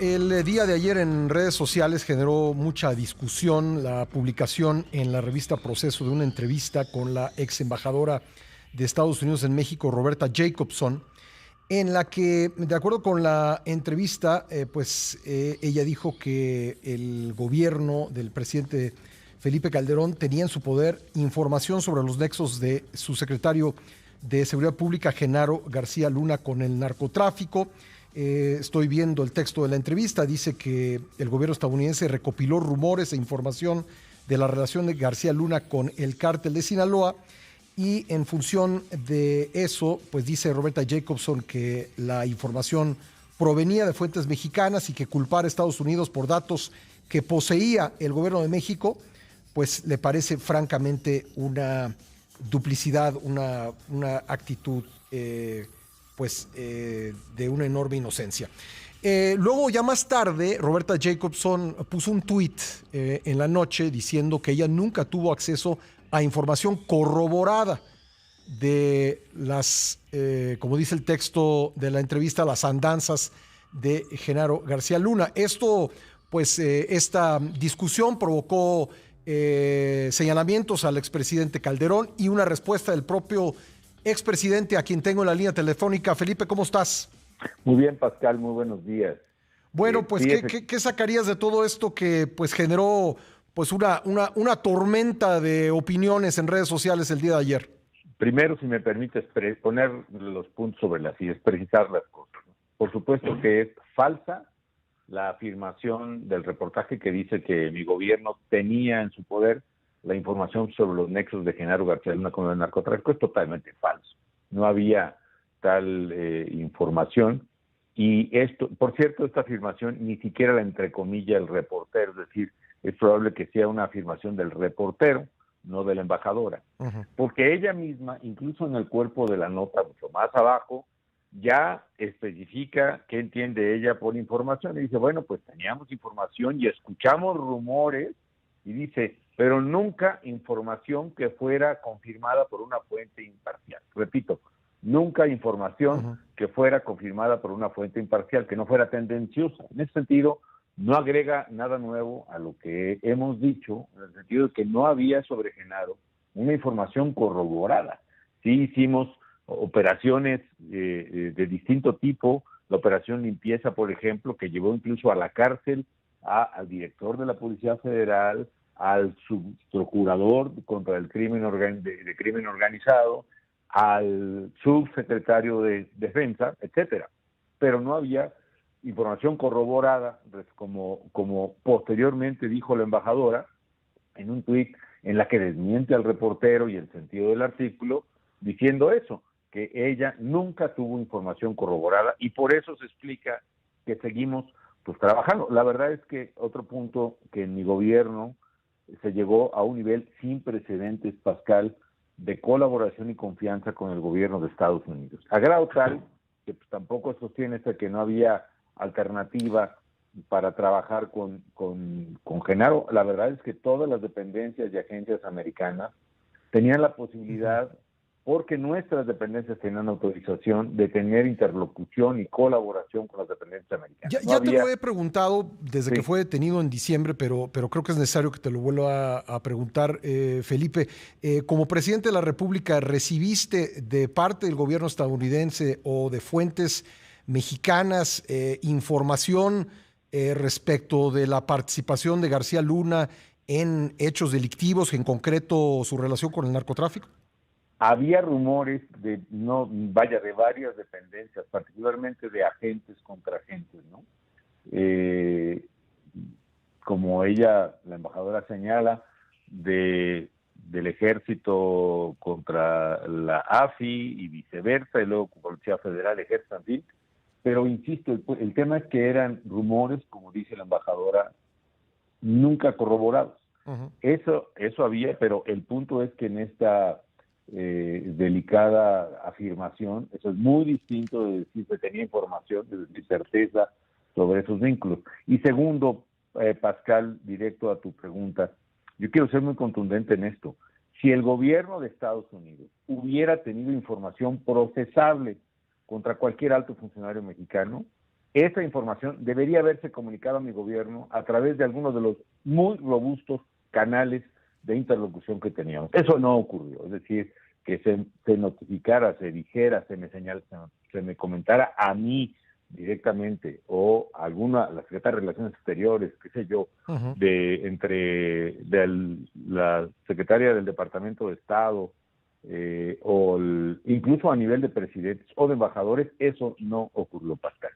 El día de ayer en redes sociales generó mucha discusión la publicación en la revista Proceso de una entrevista con la ex embajadora de Estados Unidos en México, Roberta Jacobson, en la que, de acuerdo con la entrevista, ella dijo que el gobierno del presidente Felipe Calderón tenía en su poder información sobre los nexos de su secretario de Seguridad Pública, Genaro García Luna, con el narcotráfico. Estoy viendo el texto de la entrevista. Dice que el gobierno estadounidense recopiló rumores e información de la relación de García Luna con el cártel de Sinaloa, y en función de eso, pues dice Roberta Jacobson que la información provenía de fuentes mexicanas y que culpar a Estados Unidos por datos que poseía el gobierno de México, pues le parece francamente una duplicidad, una actitud de una enorme inocencia. Luego, ya más tarde, Roberta Jacobson puso un tuit en la noche diciendo que ella nunca tuvo acceso a información corroborada de como dice el texto de la entrevista, las andanzas de Genaro García Luna. Esta discusión provocó señalamientos al expresidente Calderón y una respuesta del propio expresidente, a quien tengo en la línea telefónica. Felipe, ¿cómo estás? Muy bien, Pascal, muy buenos días. Bueno, pues, Sí, ¿qué sacarías de todo esto que pues generó pues una tormenta de opiniones en redes sociales el día de ayer? Primero, si me permites poner los puntos sobre las sillas, precisar las cosas. Por supuesto que es falsa la afirmación del reportaje que dice que mi gobierno tenía en su poder la información sobre los nexos de Genaro García Luna con el narcotráfico. Es totalmente falso. No había tal información. Y esto, por cierto, esta afirmación ni siquiera la entrecomilla el reportero, es decir, es probable que sea una afirmación del reportero, no de la embajadora. Porque ella misma, incluso en el cuerpo de la nota, mucho más abajo, ya especifica qué entiende ella por información. Y dice, bueno, pues teníamos información y escuchamos rumores, y dice, pero nunca información que fuera confirmada por una fuente imparcial. Repito, nunca información que fuera confirmada por una fuente imparcial, que no fuera tendenciosa. En ese sentido, no agrega nada nuevo a lo que hemos dicho, en el sentido de que no había sobre Genaro una información corroborada. Sí hicimos operaciones de distinto tipo, la operación limpieza, por ejemplo, que llevó incluso a la cárcel al director de la Policía Federal, al subprocurador contra el crimen crimen organizado, al subsecretario de Defensa, etcétera. Pero no había información corroborada, como posteriormente dijo la embajadora en un tuit en la que desmiente al reportero y el sentido del artículo, diciendo eso, que ella nunca tuvo información corroborada, y por eso se explica que seguimos pues trabajando. La verdad es que otro punto, que en mi gobierno se llegó a un nivel sin precedentes, Pascal, de colaboración y confianza con el gobierno de Estados Unidos, a grado tal que pues tampoco sostiene que no había alternativa para trabajar con Genaro. La verdad es que todas las dependencias y agencias americanas tenían la posibilidad, porque nuestras dependencias tenían autorización de tener interlocución y colaboración con las dependencias americanas. Ya te lo he preguntado desde que Sí. fue detenido en diciembre, pero creo que es necesario que te lo vuelva a preguntar, Felipe. Como presidente de la República, ¿recibiste de parte del gobierno estadounidense o de fuentes mexicanas información respecto de la participación de García Luna en hechos delictivos, en concreto su relación con el narcotráfico? Había rumores de varias dependencias, particularmente de agentes contra agentes, ¿no? Como la embajadora señala, del ejército contra la AFI y viceversa, y luego Policía Federal, ejército, en fin. Pero insisto, el tema es que eran rumores, como dice la embajadora, nunca corroborados. Eso había, pero el punto es que en esta delicada afirmación, eso es muy distinto de decir que tenía información, de decir certeza sobre esos vínculos. Y segundo, Pascal, directo a tu pregunta, yo quiero ser muy contundente en esto. Si el gobierno de Estados Unidos hubiera tenido información procesable contra cualquier alto funcionario mexicano, esa información debería haberse comunicado a mi gobierno a través de algunos de los muy robustos canales de interlocución que teníamos. Eso no ocurrió, es decir, que se notificara, se dijera, se me comentara a mí directamente o la Secretaría de Relaciones Exteriores, qué sé yo, Ujú. la Secretaria del Departamento de Estado, incluso a nivel de presidentes o de embajadores, eso no ocurrió, Pascal.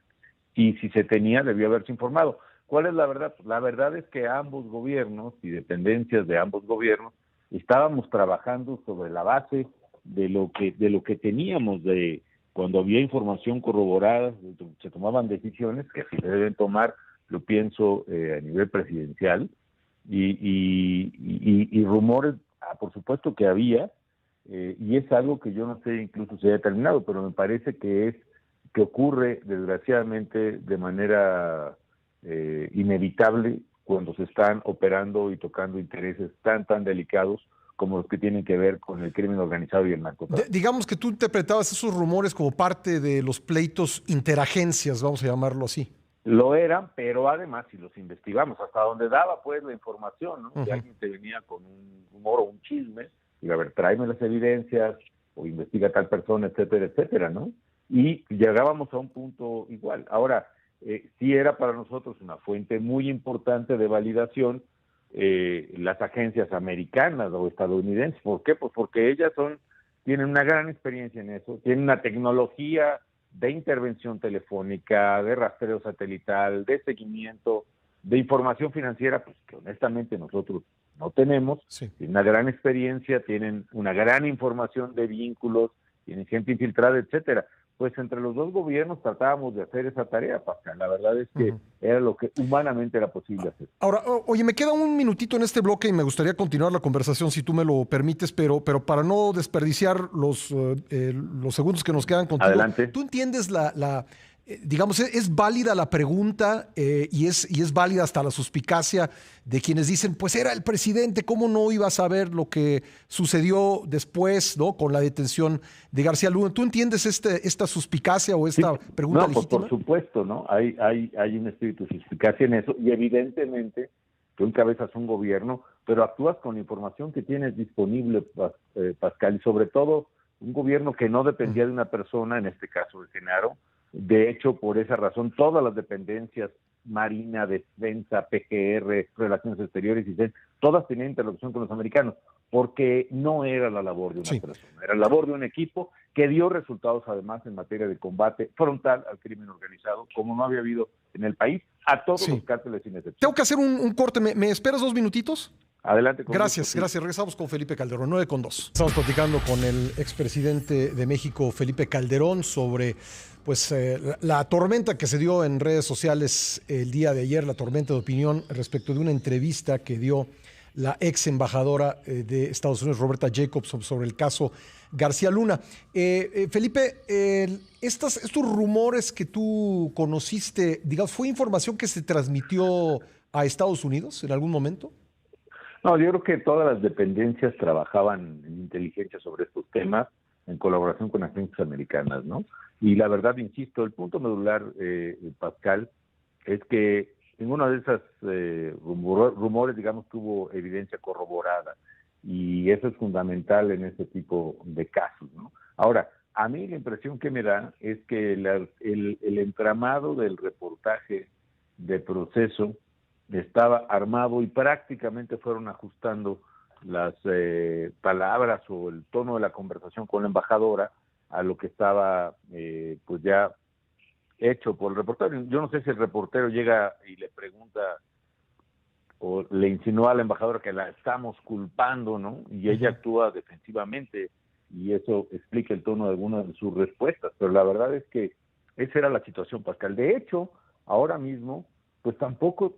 Y si se tenía, debió haberse informado. ¿Cuál es la verdad? Pues la verdad es que ambos gobiernos y dependencias de ambos gobiernos estábamos trabajando sobre la base de lo que teníamos, de cuando había información corroborada, se tomaban decisiones que así se deben tomar, yo pienso, a nivel presidencial, y rumores, por supuesto que había, y es algo que yo no sé incluso si haya terminado, pero me parece que ocurre desgraciadamente de manera inevitable cuando se están operando y tocando intereses tan delicados como los que tienen que ver con el crimen organizado y el narcotráfico. Digamos que tú interpretabas esos rumores como parte de los pleitos interagencias, vamos a llamarlo así. Lo eran, pero además, si los investigamos, hasta donde daba pues la información, ¿no? Si alguien te venía con un rumor o un chisme, y a ver, tráeme las evidencias, o investiga a tal persona, etcétera, etcétera, ¿no? Y llegábamos a un punto igual. Ahora, sí era para nosotros una fuente muy importante de validación las agencias americanas o estadounidenses. ¿Por qué? Pues porque ellas tienen una gran experiencia en eso, tienen una tecnología de intervención telefónica, de rastreo satelital, de seguimiento, de información financiera, pues que honestamente nosotros no tenemos. Sí. Tienen una gran experiencia, tienen una gran información de vínculos, tienen gente infiltrada, etcétera. Pues entre los dos gobiernos tratábamos de hacer esa tarea, Pascal. La verdad es que era lo que humanamente era posible hacer. Ahora, oye, me queda un minutito en este bloque y me gustaría continuar la conversación si tú me lo permites, pero para no desperdiciar los segundos que nos quedan contigo, Adelante. ¿tú entiendes digamos, es válida la pregunta y es válida hasta la suspicacia de quienes dicen, pues era el presidente, ¿cómo no iba a saber lo que sucedió después, ¿no? Con la detención de García Luna? ¿Tú entiendes esta suspicacia o esta pregunta no, legítima? Pues por supuesto, ¿no? Hay un espíritu de suspicacia en eso y evidentemente tú encabezas un gobierno, pero actúas con la información que tienes disponible, Pascal, y sobre todo un gobierno que no dependía de una persona, en este caso de Genaro. De hecho, por esa razón, todas las dependencias, Marina, Defensa, PGR, Relaciones Exteriores, y todas tenían interlocución con los americanos, porque no era la labor de una persona, era la labor de un equipo que dio resultados además en materia de combate frontal al crimen organizado, como no había habido en el país, a todos los cárteles sin excepción. Tengo que hacer un corte, ¿me esperas 2 minutitos? Adelante. Gracias. Regresamos con Felipe Calderón, 9:02. Estamos platicando con el expresidente de México, Felipe Calderón, sobre la tormenta que se dio en redes sociales el día de ayer, la tormenta de opinión respecto de una entrevista que dio la ex embajadora de Estados Unidos, Roberta Jacobson, sobre el caso García Luna. Felipe, estos rumores que tú conociste, digamos, ¿fue información que se transmitió a Estados Unidos en algún momento? No, yo creo que todas las dependencias trabajaban en inteligencia sobre estos temas en colaboración con agencias americanas, ¿no? Y la verdad, insisto, el punto medular, Pascal, es que ninguno de esos rumores, digamos, tuvo evidencia corroborada. Y eso es fundamental en este tipo de casos, ¿no? Ahora, a mí la impresión que me da es que el entramado del reportaje de Proceso estaba armado y prácticamente fueron ajustando las palabras o el tono de la conversación con la embajadora a lo que estaba pues ya hecho por el reportero. Yo no sé si el reportero llega y le pregunta o le insinúa a la embajadora que la estamos culpando, ¿no? Y ella actúa defensivamente y eso explica el tono de algunas de sus respuestas, pero la verdad es que esa era la situación, Pascal. De hecho, ahora mismo pues tampoco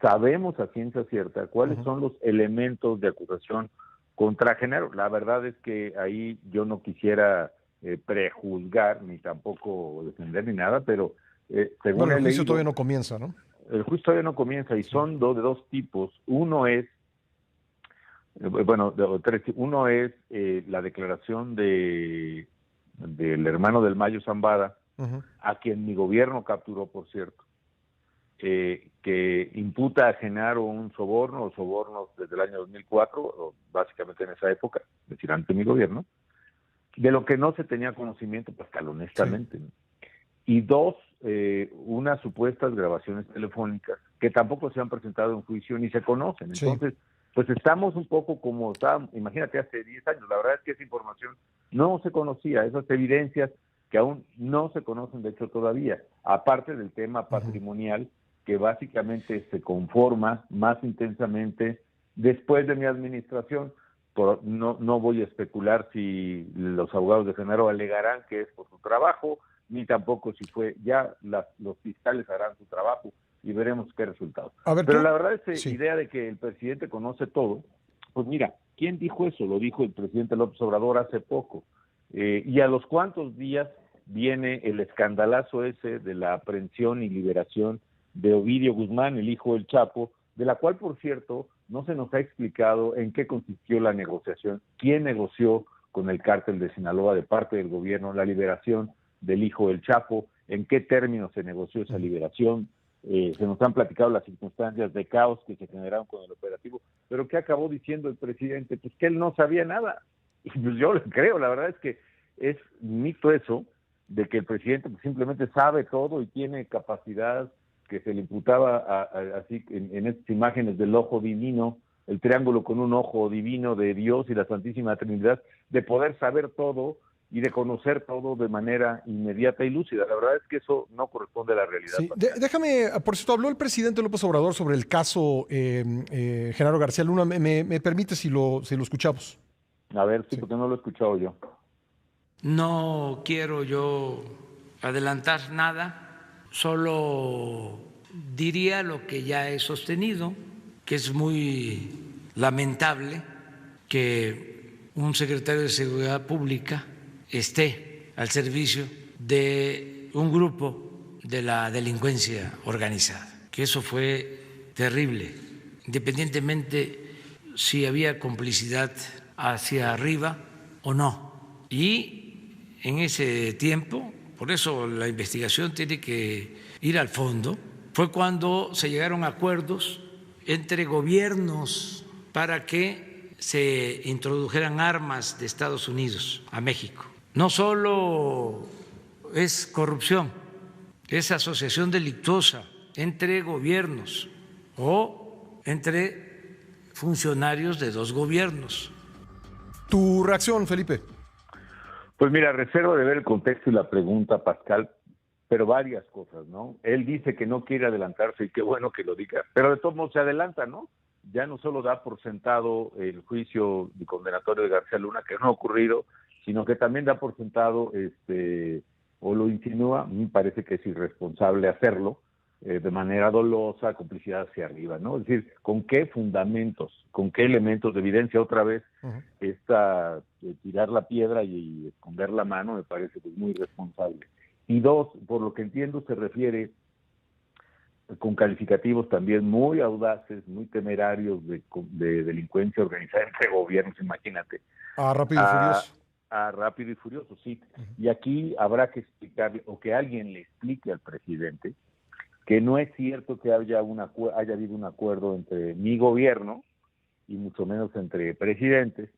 sabemos a ciencia cierta cuáles son los elementos de acusación contra Genaro. La verdad es que ahí yo no quisiera prejuzgar, ni tampoco defender ni nada, pero según el juicio todavía no comienza, ¿no? El juicio todavía no comienza y son de dos tipos. Uno es, uno es la declaración del hermano del Mayo Zambada, a quien mi gobierno capturó, por cierto, que imputa a Genaro un soborno o sobornos desde el año 2004, o básicamente en esa época, es decir, ante mi gobierno, de lo que no se tenía conocimiento, Pascal, honestamente. Sí. Y dos, unas supuestas grabaciones telefónicas que tampoco se han presentado en juicio ni se conocen. Entonces, sí, pues estamos un poco como estábamos, imagínate, hace 10 años. La verdad es que esa información no se conocía, esas evidencias que aún no se conocen, de hecho, todavía, aparte del tema patrimonial, que básicamente se conforma más intensamente después de mi administración. No voy a especular si los abogados de Genaro alegarán que es por su trabajo, ni tampoco si fue, ya los fiscales harán su trabajo y veremos qué resultados. Pero la verdad, esa idea de que el presidente conoce todo, pues mira, ¿quién dijo eso? Lo dijo el presidente López Obrador hace poco. Y a los cuantos días viene el escandalazo ese de la aprehensión y liberación de Ovidio Guzmán, el hijo del Chapo, de la cual, por cierto, no se nos ha explicado en qué consistió la negociación, quién negoció con el cártel de Sinaloa de parte del gobierno la liberación del hijo del Chapo, en qué términos se negoció esa liberación. Se nos han platicado las circunstancias de caos que se generaron con el operativo, pero ¿qué acabó diciendo el presidente? Pues que él no sabía nada. Y pues yo le creo, la verdad es que es mito eso, de que el presidente pues simplemente sabe todo y tiene capacidad que se le imputaba así en estas imágenes del ojo divino, el triángulo con un ojo divino de Dios y la Santísima Trinidad, de poder saber todo y de conocer todo de manera inmediata y lúcida. La verdad es que eso no corresponde a la realidad. Sí. Déjame, por cierto, habló el presidente López Obrador sobre el caso Genaro García Luna. ¿Me permite si lo escuchamos? A ver, sí, porque no lo he escuchado yo. No quiero yo adelantar nada. Solo diría lo que ya he sostenido, que es muy lamentable que un secretario de Seguridad Pública esté al servicio de un grupo de la delincuencia organizada, que eso fue terrible, independientemente si había complicidad hacia arriba o no. Y en ese tiempo, por eso la investigación tiene que ir al fondo, fue cuando se llegaron a acuerdos entre gobiernos para que se introdujeran armas de Estados Unidos a México. No solo es corrupción, es asociación delictuosa entre gobiernos o entre funcionarios de dos gobiernos. ¿Tu reacción, Felipe? Pues mira, reservo de ver el contexto y la pregunta, Pascal, pero varias cosas, ¿no? Él dice que no quiere adelantarse y qué bueno que lo diga, pero de todos modos se adelanta, ¿no? Ya no solo da por sentado el juicio condenatorio de García Luna, que no ha ocurrido, sino que también da por sentado, o lo insinúa, a mí me parece que es irresponsable hacerlo, de manera dolosa, complicidad hacia arriba, ¿no? Es decir, ¿con qué fundamentos, con qué elementos de evidencia otra vez esta tirar la piedra y esconder la mano me parece pues muy irresponsable? Y dos, por lo que entiendo se refiere con calificativos también muy audaces, muy temerarios de delincuencia organizada entre gobiernos, imagínate. A Rápido y Furioso. A Rápido y Furioso, sí. Y aquí habrá que explicarle, o que alguien le explique al presidente, que no es cierto que haya habido un acuerdo entre mi gobierno y mucho menos entre presidentes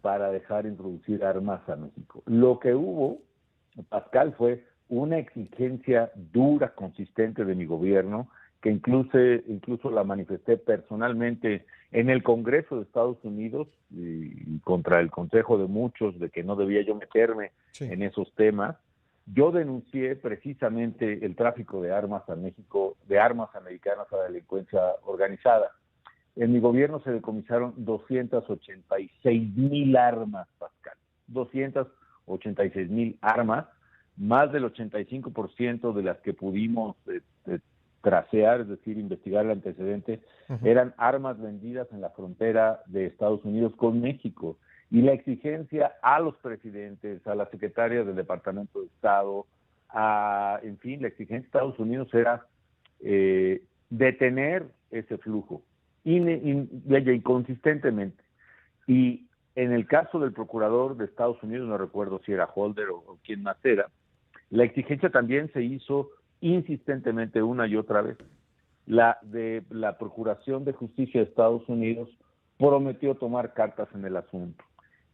para dejar introducir armas a México. Lo que hubo, Pascal, fue una exigencia dura, consistente de mi gobierno, que incluso la manifesté personalmente en el Congreso de Estados Unidos y contra el consejo de muchos de que no debía yo meterme en esos temas. Yo denuncié precisamente el tráfico de armas a México, de armas americanas a la delincuencia organizada. En mi gobierno se decomisaron 286,000 armas, Pascal. 286,000 armas, más del 85% de las que pudimos tracear, es decir, investigar el antecedente, eran armas vendidas en la frontera de Estados Unidos con México. Y la exigencia a los presidentes, a las secretarias del Departamento de Estado, en fin, la exigencia de Estados Unidos era detener ese flujo inconsistentemente. Y en el caso del procurador de Estados Unidos, no recuerdo si era Holder o quién más era, La exigencia también se hizo insistentemente una y otra vez. La Procuración de Justicia de Estados Unidos prometió tomar cartas en el asunto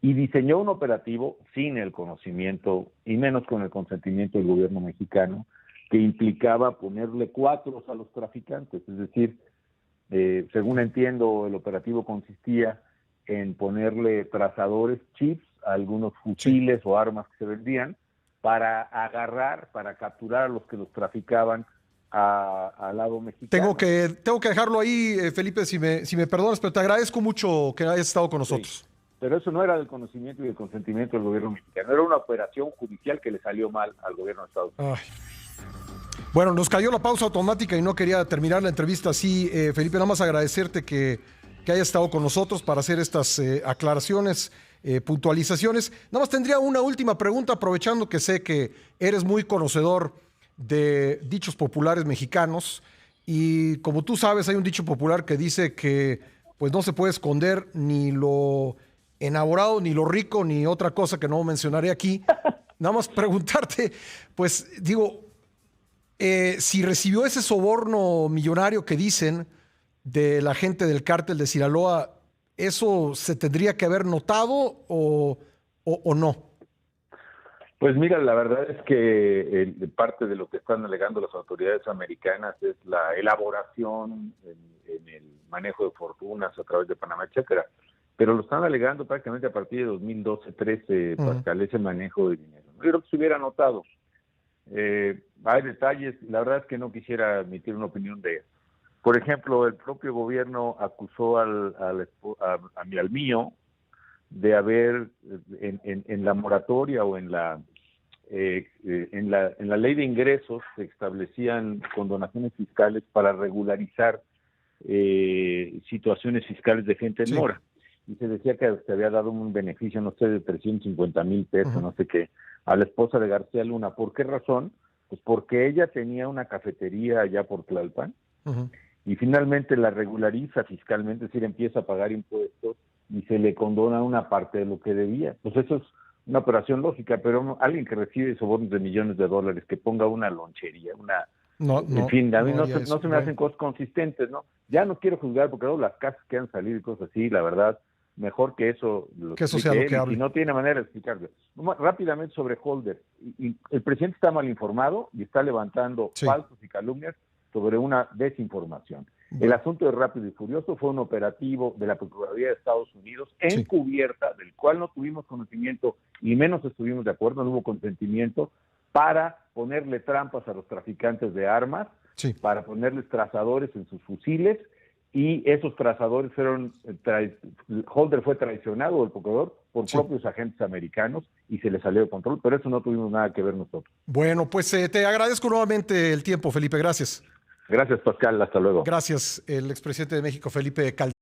y diseñó un operativo sin el conocimiento y menos con el consentimiento del gobierno mexicano, que implicaba ponerle cuatros a los traficantes. Es decir, según entiendo, el operativo consistía en ponerle trazadores, chips a algunos fusiles o armas que se vendían para agarrar, para capturar a los que los traficaban al lado mexicano. Tengo que dejarlo ahí, Felipe, si me perdonas, pero te agradezco mucho que hayas estado con nosotros. Sí, pero eso no era del conocimiento y del consentimiento del gobierno mexicano, era una operación judicial que le salió mal al gobierno de Estados Unidos. Bueno, nos cayó la pausa automática y no quería terminar la entrevista así. Felipe, nada más agradecerte que hayas estado con nosotros para hacer estas aclaraciones, puntualizaciones. Nada más tendría una última pregunta, aprovechando que sé que eres muy conocedor de dichos populares mexicanos, y como tú sabes, hay un dicho popular que dice que pues no se puede esconder ni lo enamorado, ni lo rico, ni otra cosa que no mencionaré aquí. Nada más preguntarte, pues digo, si recibió ese soborno millonario que dicen de la gente del cártel de Sinaloa, ¿eso se tendría que haber notado o no? Pues mira, la verdad es que parte de lo que están alegando las autoridades americanas es la elaboración en el manejo de fortunas a través de Panamá, etcétera. Pero lo están alegando prácticamente a partir de 2012-13, Pascal, ese manejo de dinero. Yo creo que se hubiera notado. Hay detalles, la verdad es que no quisiera emitir una opinión de eso. Por ejemplo, el propio gobierno acusó al mío de haber en la moratoria o en la ley de ingresos se establecían condonaciones fiscales para regularizar situaciones fiscales de gente en mora. Y se decía que se había dado un beneficio, no sé, de 350,000 pesos, no sé qué, a la esposa de García Luna. ¿Por qué razón? Pues porque ella tenía una cafetería allá por Tlalpan, y finalmente la regulariza fiscalmente, es decir, empieza a pagar impuestos y se le condona una parte de lo que debía. Pues eso es una operación lógica, pero alguien que recibe sobornos de millones de dólares, que ponga una lonchería, en fin, a mí no se me hacen cosas consistentes, ¿no? Ya no quiero juzgar, porque luego las casas que han salido y cosas así, la verdad, mejor que eso sea lo que hable. Y no tiene manera de explicarlo. Rápidamente sobre Holder. El presidente está mal informado y está levantando falsos y calumnias sobre una desinformación. El asunto de Rápido y Furioso fue un operativo de la Procuraduría de Estados Unidos encubierta, del cual no tuvimos conocimiento y menos estuvimos de acuerdo, no hubo consentimiento, para ponerle trampas a los traficantes de armas, para ponerles trazadores en sus fusiles, y esos trazadores Holder fue traicionado, el procurador, por propios agentes americanos, y se le salió de control, pero eso no tuvimos nada que ver nosotros. Bueno, pues te agradezco nuevamente el tiempo, Felipe, gracias. Gracias, Pascal, hasta luego. Gracias, el expresidente de México, Felipe Calderón.